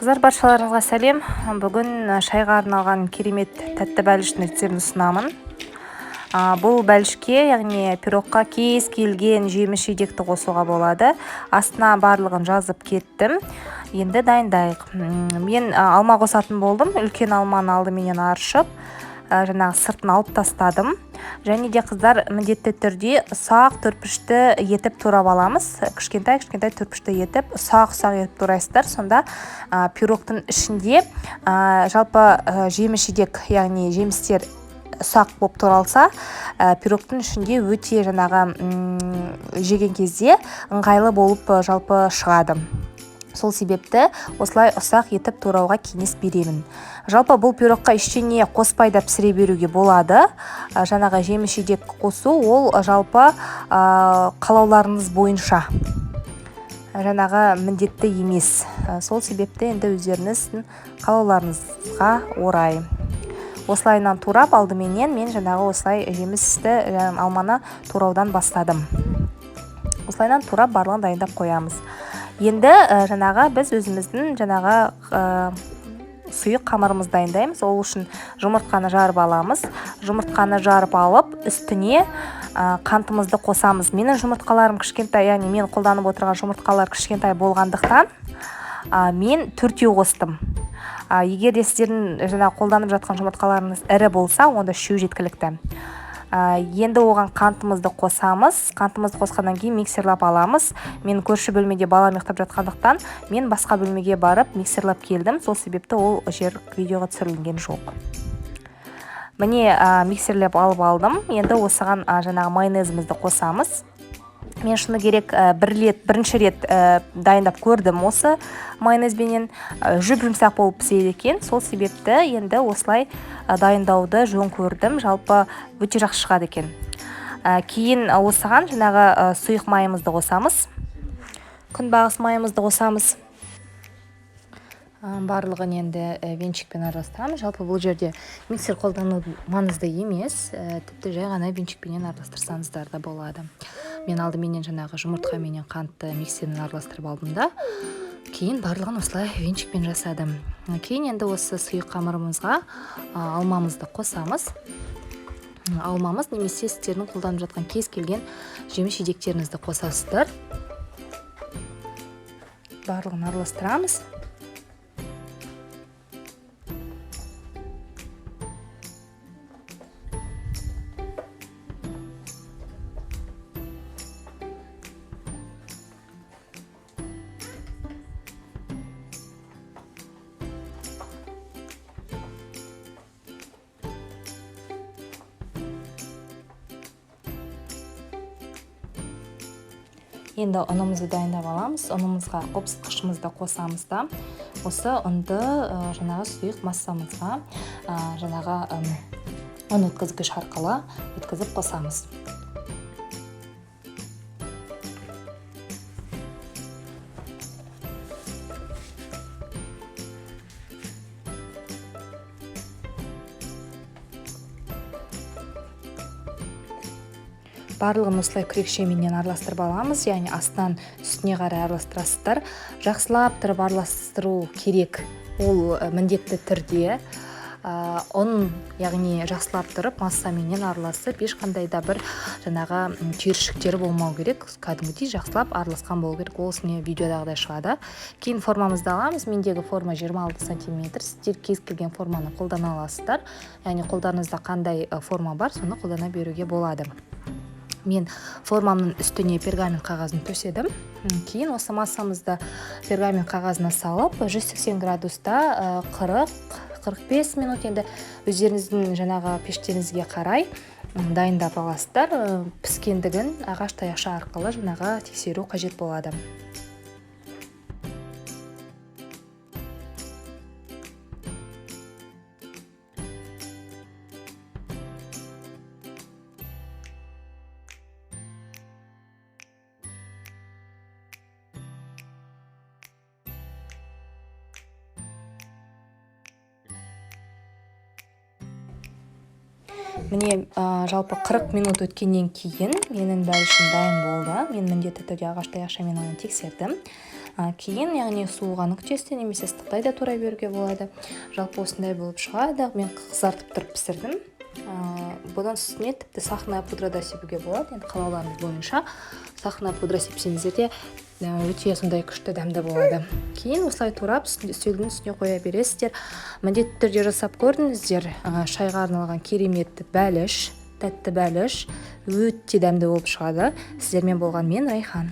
Қыздар, баршаларыңызға сәлем. Бүгін шайға арналған керемет тәтті бәліштің рецептін ұсынамын. Бұл бәлішке, яғни пирогқа кез келген жеміс жидекті қосуға болады. Астына барлығын жазып кеттім. Енді дайындайық. Мен алма қосатын болдым. Үлкен алманы алдыменен аршып, жаңағы сыртын алып тастадым. Және де қыздар, міндетті түрде ұсақ түрпішті етіп турап аламыз. Кішкентай түрпішті етіп, ұсақ етіп турайсыздар. Сонда пирогтың ішінде жалпы жеміс жидек, яғни жемістер ұсақ болып туралса, пирогтың ішінде өте жаңағы жеген кезде ыңғайлы болып жалпы шығады. Сол себепті осылай ұсақ етіп турауға кеңес беремін. Жалпы бұл пирогқа ештеңе қоспай да пісіре беруге болады. Жаңағы жеміс жидек қосу ол жалпы қалауларыңыз бойынша жаңағы міндетті емес. Сол себепті енді өздеріңіздің қалауларыңызға орай. Осылайынан турап алдыменен мен жаңағы осылай жемісті алманы тураудан бастадым. Осылайынан турап барлығын дайындап қоямыз. Енді жаңағы біз өзіміздің жаңағы сұйық қамырымыз дайындаймыз. Ол үшін жұмыртқаны жарып аламыз. Жұмыртқаны жарып алып, үстіне қантымызды қосамыз. Менің жұмыртқаларым кішкентай, яғни мен қолданып отырған жұмыртқалар кішкентай болғандықтан мен 4 қостым. Егер де сіздердің жаңағы қолданып жатқан жұмыртқаларыңыз ірі болса, онда 3 жеткілікті. Енді оған қантымызды қосамыз. Қантымызды қосқаннан кейін миксерлап аламыз. Мен көрші бөлмеде балам ұйықтап жатқандықтан мен басқа бөлмеге барып миксерлап келдім. Сол себепті ол жер видеоға түсірілген жоқ. Міне миксерлеп алып алдым. Енді осыған жаңағы майонезімізді қосамыз. Мен шыны керек бірінші рет дайындап көрдім осы майонезбенен. Жұмсақ болып піседі екен. Сол себепті енді осылай дайындауды жөн көрдім. Жалпы өте жақсы шығады екен. Кейін осыған жаңағы сұйық майымызды қосамыз. Күнбағыс майымызды қосамыз. Барлығын енді венчикпен араластырамыз. Жалпы бұл жерде миксер қолдану маңызды емес. Тіпті жай ғана венчикпенен араластырсаңыздар да болады. Мен алдыменен жаңағы жұмыртқа менен қантты миксермен араластырып алдым да, кейін барлығын осылай венчикпен жасадым. Кейін енді осы сұйық қамырымызға алмамызды қосамыз. Алмамыз немесе сіздердің қолданып жатқан кез келген жеміс жидектеріңізді қосасыздар. Барлығын араластырамыз. Енді ұнымызды дайындап аламыз. Ұнымызға қопсытқышымызды қосамыз да. Осы ұнды жаңағы сұйық массамызға жаңағы ұн өткізгіш арқылы өткізіп қосамыз. Барлығын осылай күрекшеменен араластырып аламыз, яғни астынан үстіне қарай араластырасыздар. Жақсылап тұрып араластыру керек. Ол міндетті түрде ұн, яғни жақсылап тұрып массаменен араласып, ешқандай да бір жаңағы түйіршіктері болмау керек. Кәдімгідей жақсылап араласқан болу керек. Ол сіне видеодағыдай шығады. Кейін формамызды аламыз. Мендегі форма 26 см. Сіздер кез келген форманы қолдана аласыздар. Яғни қолдарыңызда қандай форма бар, соны қолдана беруге болады. Мен формамның үстіне пергамент қағазын төседім. Кейін осы массамызды пергамент қағазына салып, 180 градуста 40-45 минут енді өздеріңіздің жаңағы пештеріңізге қарай дайындап аласыздар. Піскендігін ағаш таяқша арқылы жаңағы тексеру қажет болады. Міне жалпы 40 минут өткеннен кейін менің бәлішім дайын болды. Мен міндетті түрде ағаш таяқшамен оны тексердім. Кейін яғни суыға нүктесіне немесе ыстықтай да тура беруге болады. Жалпы осындай болып шығады. Мен қызартып тұрып пісірдім. Бұдан үстіне тіпті сахна пудра да себуге болады. Енді қалауларыңыз бойынша сахна пудра сепсеңіздер де өте сондай күшті дәмді болады. Кейін осылай турап үстелдің үстіне қоя бересіздер. Міндетті түрде жасап көрдіңіздер. Шайға арналған керемет бәліш, тәтті бәліш өте дәмді болып шығады. Сіздермен болған мен Райхан.